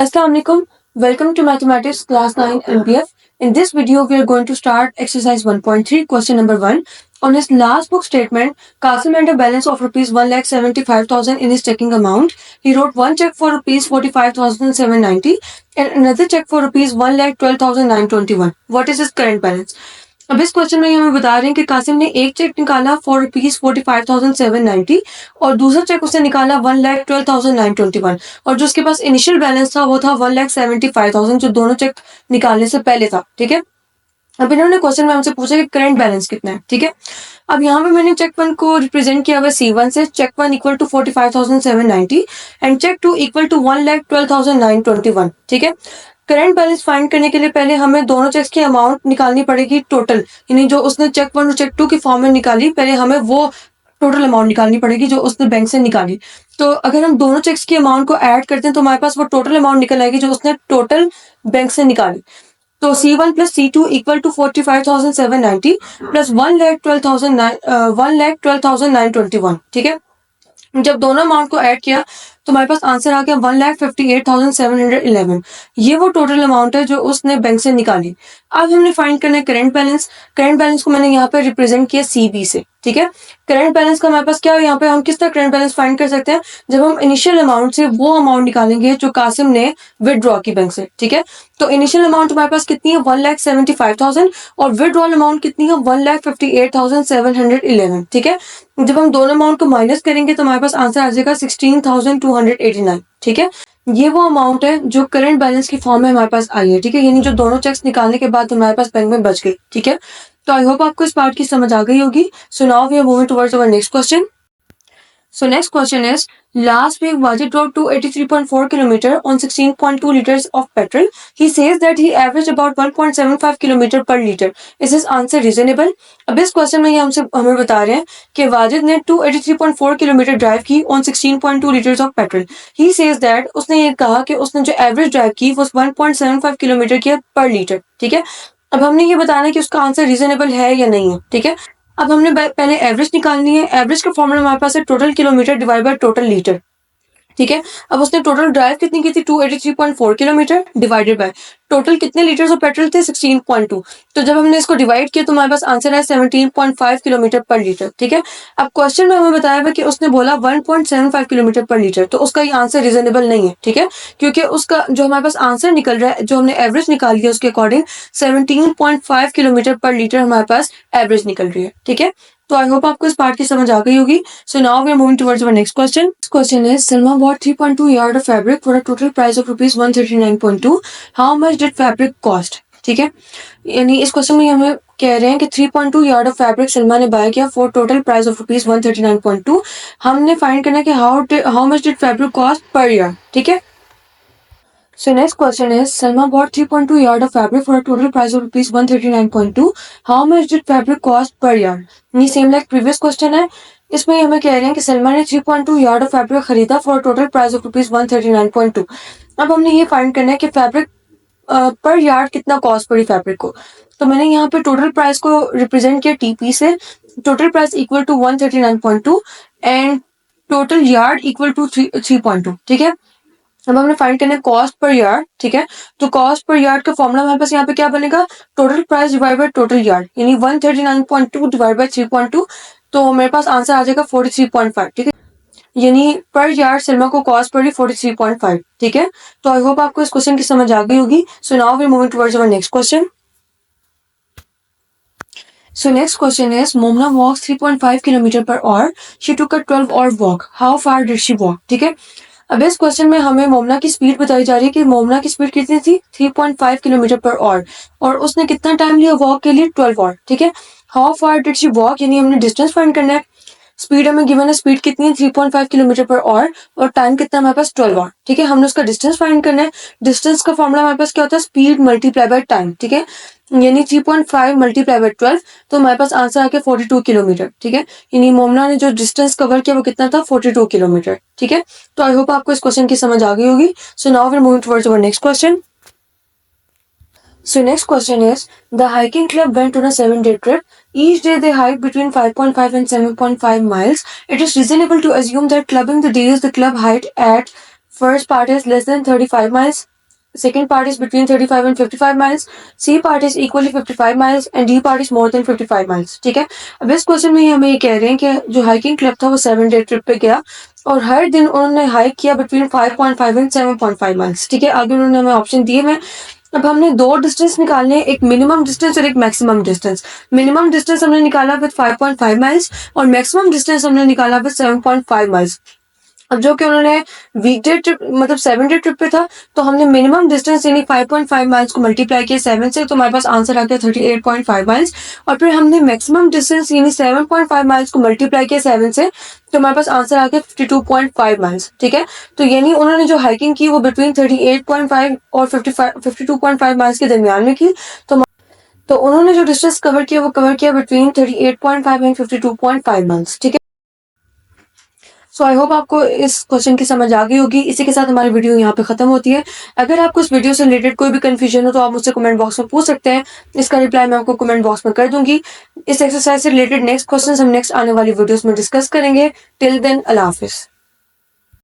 Assalamualaikum. Welcome to Mathematics Class 9 MPF. In this video, we are going to start exercise 1.3, question number 1. On his last book statement, Qasim had a balance of rupees 1,75,000 in his checking amount. He wrote one check for rupees 45,790 and another check for rupees 1,12,921. What is his current balance? अब इस question में हमें बता रहे हैं कि कासिम ने एक चेक निकाला फॉर रुपीज 45,790 और दूसरा चेक उसने निकाला 1,12,921 और जो उसके पास इनिशियल बैलेंस था वो था 1,75,000 जो दोनों चेक निकालने से पहले था। ठीक है, अब इन्होंने क्वेश्चन में हमसे पूछा कि करंट बैलेंस कितना है। ठीक है, अब यहाँ पे मैंने चेक 1 को रिप्रेजेंट किया हुआ C1 से। Check 1 equal to 45,790 and check 2 equal to 1,12,921। ठीक है, करंट बैलेंस फाइंड करने के लिए पहले हमें दोनों चेक्स की अमाउंट निकालनी पड़ेगी टोटल, यानी जो उसने चेक 1 और चेक 2 की फॉर्म में निकाली, पहले हमें वो टोटल अमाउंट निकालनी पड़ेगी जो उसने बैंक से निकाली। तो अगर हम दोनों चेक्स की अमाउंट को ऐड करते हैं तो हमारे पास वो टोटल अमाउंट निकल आएगी जो उसने टोटल बैंक से निकाली। तो C1 plus C2 equal to 45,790 plus 1,12,921। ठीक है, जब दोनों अमाउंट को ऐड किया तो हमारे पास आंसर आ गया 1,58,711। ये वो टोटल अमाउंट है जो उसने बैंक से निकाली। अब हमने फाइंड करना है करंट बैलेंस। करंट बैलेंस को मैंने यहाँ पे रिप्रेजेंट किया CB से। ठीक है, करंट बैलेंस का हमारे पास क्या है, यहाँ पे हम किस तरह करंट बैलेंस फाइंड कर सकते हैं, जब हम इनिशियल अमाउंट से वो अमाउंट निकालेंगे जो कासिम ने विदड्रॉ की बैंक से। ठीक है, तो इनिशियल अमाउंट हमारे पास कितनी है 1,75,000 और विदड्रॉल अमाउंट कितनी है 1,58,711। ठीक है, जब हम दोनों अमाउंट को माइनस करेंगे तो हमारे पास आंसर आ जाएगा 16,289। ठीक है, ये वो अमाउंट है जो करंट बैलेंस की फॉर्म में हमारे पास आई है। ठीक है, यानी जो दोनों चेक्स निकालने के बाद हमारे पास बैंक में बच गई। ठीक है, तो आई होप आपको इस पार्ट की समझ आ गई होगी। So now we are moving towards our next question. So next question is, last week Wajid drove to 83.4 km on 16.2 liters of petrol. He says that he averaged about 1.75 km per liter. Is his answer reasonable? अब इस question में ये हमें बता रहे हैं कि वाजिद ने 283.4 किलोमीटर ड्राइव की on 16.2 litres of petrol. He says that उसने ये कहा कि उसने जो एवरेज ड्राइव की वो 1.75 किलोमीटर की पर लीटर। ठीक है, अब हमने ये बताना है कि उसका आंसर रीजनेबल है या नहीं है। ठीक है, अब हमने पहले एवरेज निकालनी है। एवरेज का फॉर्मूला हमारे पास है total kilometre divide by total litre. ठीक है, अब उसने टोटल ड्राइव कितनी की थी 283.4 किलोमीटर डिवाइडेड बाय टोटल कितने लीटर्स ऑफ पेट्रोल थे 16.2। तो जब हमने इसको डिवाइड किया तो हमारे पास आंसर है 17.5 किलोमीटर पर लीटर। ठीक है, अब क्वेश्चन में हमें बताया हुआ कि उसने बोला 1.75 किलोमीटर पर लीटर, तो उसका ये आंसर रीजनेबल नहीं है। ठीक है, क्योंकि उसका जो हमारे पास आंसर निकल रहा है, जो हमने एवरेज निकाली है उसके अकॉर्डिंग 17.5 किलोमीटर पर लीटर हमारे पास एवरेज निकल रही है। ठीक है, तो आई होप आपको इस पार्ट की समझ आ गई होगी। So now we are moving towards our next question. This question is, Salma bought 3.2 yard of fabric for a total price of rupees 139.2. How much did fabric cost? ठीक है, यानी इस क्वेश्चन में हमें कह रहे हैं कि 3.2 यार्ड ऑफ फैब्रिक सलमा ने बाय किया for total price of rupees 139.2। हमने फाइंड करना है कि how much did fabric cost per yard. ठीक है, so next question is, Salma bought 3.2 yard of fabric for a total price of rupees 139.2. How much did fabric cost per yard? ये same like previous question है। इसमें हमें कह रहे हैं कि सलमा ने 3.2 यार्ड ऑफ फैब्रिक खरीदा for total price of rupees 139.2। अब हमने ये फाइंड करना है कि फैब्रिक पर यार्ड कितना कॉस्ट पड़ी फैब्रिक को। तो मैंने यहाँ पे टोटल प्राइस को रिप्रेजेंट किया TP से। Total price equal to 139.2 and total yard equal to 3.2। ठीक है, अब हमने फाइंड करना है कॉस्ट पर यार्ड। ठीक है, तो कॉस्ट पर यार्ड का फॉर्मूला हमारे पास यहाँ पे क्या बनेगा, total price divide by total yard, यानी 139.2 डिवाइड बाय 3.2, तो मेरे पास आंसर आ जाएगा 43.5। ठीक है, यानी पर यार्ड सलमा को कॉस्ट पड़ी 43.5। ठीक है, तो आई होप आपको इस क्वेश्चन की समझ आ गई होगी। So now we moving towards our next question. So next question is, Momna walks 3.5 km per hour. She took a 12-hour walk. How far did she walk? ठीक है, अब इस क्वेश्चन में हमें मोमना की स्पीड बताई जा रही है कि मोमना की स्पीड कितनी थी 3.5 किलोमीटर पर आवर और उसने कितना टाइम लिया वॉक के लिए 12 आवर। ठीक है, how far did she walk, यानी हमने डिस्टेंस फाइंड करना है। स्पीड हमें गिवन है, स्पीड कितनी है 3.5 किलोमीटर पर आवर और टाइम कितना हमारे पास 12 आवर। ठीक है, हमने उसका डिस्टेंस फाइंड करना है। डिस्टेंस का फॉर्मूला हमारे पास क्या होता है, स्पीड मल्टीप्लाई बाय टाइम। ठीक है, यानी 3.5 मल्टीप्लाई बाय 12, तो हमारे पास आंसर आ गया 42 किलोमीटर। ठीक है, यानी मोमना ने जो डिस्टेंस कवर किया वो कितना था 42 किलोमीटर। ठीक है, तो आई होप आपको इस क्वेश्चन की समझ आ गई होगी। So now we are moving towards our next question. So next question is, the hiking club went on a 7-day trip. Each day they hike between 5.5 and 7.5 miles. It is reasonable to assume that clubbing the days the club hiked at first part is less than 35 miles, second part is between 35 and 55 miles, C part is equally 55 miles and D part is more than 55 miles. ठीक है, अब इस question में हमें ये कह रहे हैं कि जो हाइकिंग क्लब था वो 7 डे ट्रिप पे गया और हर दिन उन्होंने हाइक किया बिटवीन 5.5 एंड 7.5 माइल्स. ठीक है, आगे उन्होंने हमें ऑप्शन दिए हैं. अब हमने दो डिस्टेंस निकालने, एक मिनिमम डिस्टेंस और एक मैक्सिमम डिस्टेंस. मिनिमम डिस्टेंस हमने निकाला विद 5.5 माइल्स और मैक्सिमम डिस्टेंस हमने निकाला विद 7.5 माइल्स. अब जो कि उन्होंने वीकडे ट्रिप मतलब 7 डे ट्रिप पे था, तो हमने मिनिमम डिस्टेंस यानी 5.5 माइल्स को मल्टीप्लाई किया 7 से, तो हमारे पास आंसर आ गया 38.5 माइल्स. और फिर हमने मैक्सिमम डिस्टेंस यानी 7.5 माइल्स को मल्टीप्लाई किया 7 से, तो हमारे पास आंसर आ गया 52.5 माइल्स. ठीक है, तो यानी उन्होंने जो हाइकिंग की वो बिटवीन 38.5 और 52.5 माइल्स के दरमियान में की. तो उन्होंने जो डिस्टेंस कवर किया वो कवर किया बिटवीन 38.5 एंड 52.5 माइल्स. ठीक है, सो आई होप आपको इस क्वेश्चन की समझ आ गई होगी. इसी के साथ हमारी वीडियो यहाँ पे खत्म होती है. अगर आपको इस वीडियो से रिलेटेड कोई भी कंफ्यूजन हो तो आप मुझसे कमेंट बॉक्स में पूछ सकते हैं. इसका रिप्लाई मैं आपको कमेंट बॉक्स में कर दूंगी. इस एक्सरसाइज से रिलेटेड नेक्स्ट क्वेश्चन हम नेक्स्ट आने वाली वीडियोस में डिस्कस करेंगे. टिल देन, अल्लाह हाफिज.